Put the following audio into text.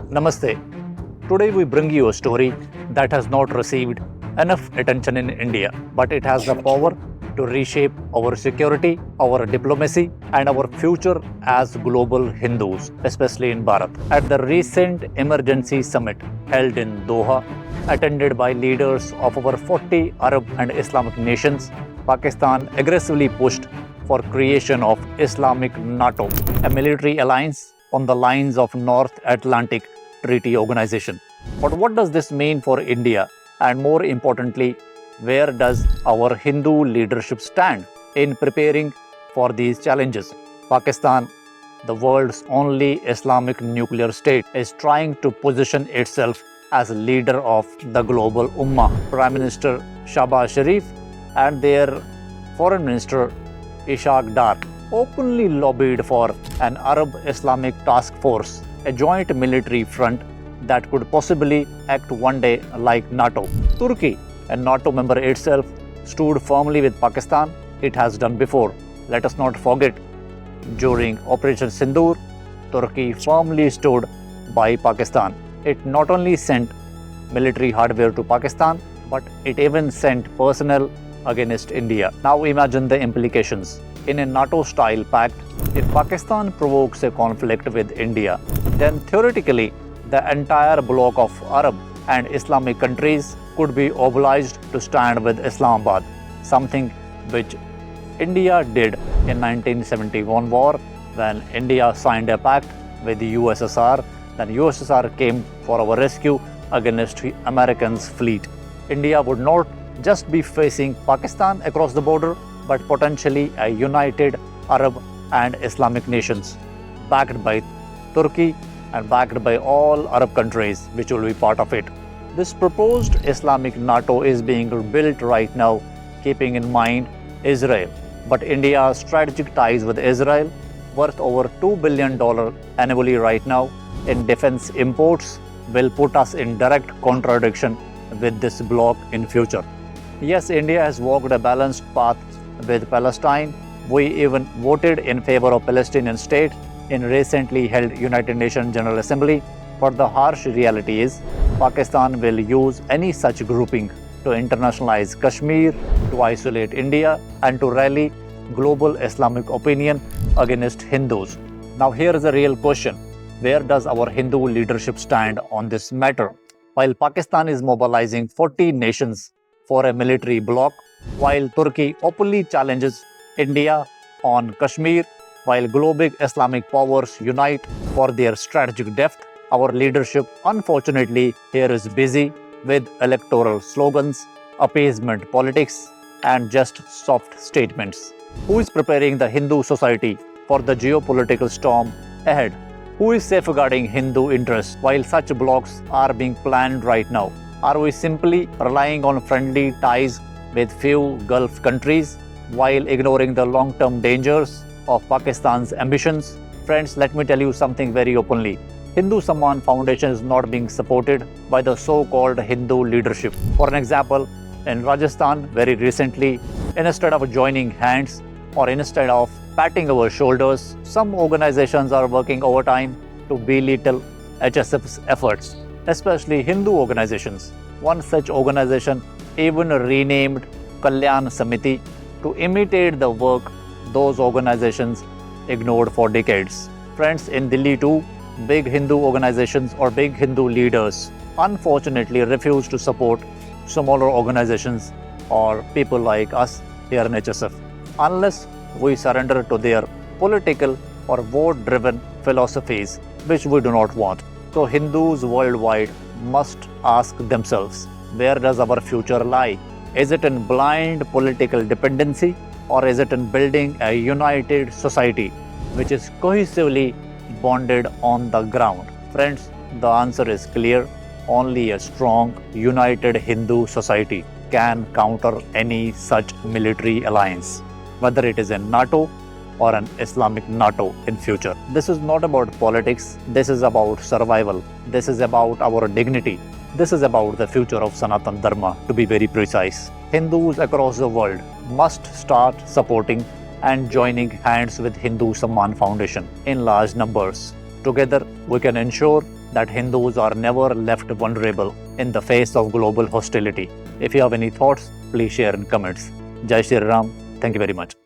Namaste. Today we bring you a story that has not received enough attention in India, but it has the power to reshape our security, our diplomacy, and our future as global Hindus, especially in Bharat. At the recent emergency summit held in Doha, attended by leaders of over 40 Arab and Islamic nations, Pakistan aggressively pushed for creation of Islamic NATO, a military alliance on the lines of North Atlantic Treaty Organization. But what does this mean for India? And more importantly, where does our Hindu leadership stand in preparing for these challenges? Pakistan, the world's only Islamic nuclear state, is trying to position itself as a leader of the global Ummah. Prime Minister Shahbaz Sharif and their Foreign Minister Ishaq Dar openly lobbied for an Arab Islamic task force, a joint military front that could possibly act one day like NATO. Turkey, a NATO member itself, stood firmly with Pakistan. It has done before. Let us not forget, during Operation Sindoor, Turkey firmly stood by Pakistan. It not only sent military hardware to Pakistan, but it even sent personnel against India. Now imagine the implications. In a NATO-style pact, if Pakistan provokes a conflict with India, then theoretically the entire bloc of Arab and Islamic countries could be obliged to stand with Islamabad, something which India did in 1971 war when India signed a pact with the USSR. Then USSR came for our rescue against Americans' fleet. India would not just be facing Pakistan across the border, but potentially a united Arab and Islamic nations, backed by Turkey and backed by all Arab countries which will be part of it. This proposed Islamic NATO is being built right now, keeping in mind Israel. But India's strategic ties with Israel, worth over $2 billion annually right now in defense imports, will put us in direct contradiction with this bloc in future. Yes, India has walked a balanced path with Palestine. We even voted in favor of Palestinian state in recently held United Nations General Assembly. But the harsh reality is Pakistan will use any such grouping to internationalize Kashmir, to isolate India, and to rally global Islamic opinion against Hindus. Now here is a real question. Where does our Hindu leadership stand on this matter? While Pakistan is mobilizing 40 nations for a military bloc, while Turkey openly challenges India on Kashmir, while global Islamic powers unite for their strategic depth, our leadership, unfortunately, here is busy with electoral slogans, appeasement politics, and just soft statements. Who is preparing the Hindu society for the geopolitical storm ahead? Who is safeguarding Hindu interests while such blocs are being planned right now? Are we simply relying on friendly ties with few Gulf countries while ignoring the long-term dangers of Pakistan's ambitions? Friends, let me tell you something very openly. Hindu Samman Foundation is not being supported by the so-called Hindu leadership. For an example, in Rajasthan, very recently, instead of joining hands or instead of patting our shoulders, some organizations are working overtime to belittle HSF's efforts, especially Hindu organizations. One such organization even renamed Kalyan Samiti to imitate the work those organizations ignored for decades. Friends, in Delhi too, big Hindu organizations or big Hindu leaders unfortunately refuse to support smaller organizations or people like us here in HSF unless we surrender to their political or vote-driven philosophies, which we do not want. So Hindus worldwide must ask themselves, where does our future lie? Is it in blind political dependency, or is it in building a united society which is cohesively bonded on the ground? Friends, the answer is clear. Only a strong, united Hindu society can counter any such military alliance, whether it is in NATO or an Islamic NATO in future. This is not about politics. This is about survival. This is about our dignity. This is about the future of Sanatan Dharma, to be very precise. Hindus across the world must start supporting and joining hands with Hindu Samman Foundation in large numbers. Together, we can ensure that Hindus are never left vulnerable in the face of global hostility. If you have any thoughts, please share in comments. Jai Shri Ram. Thank you very much.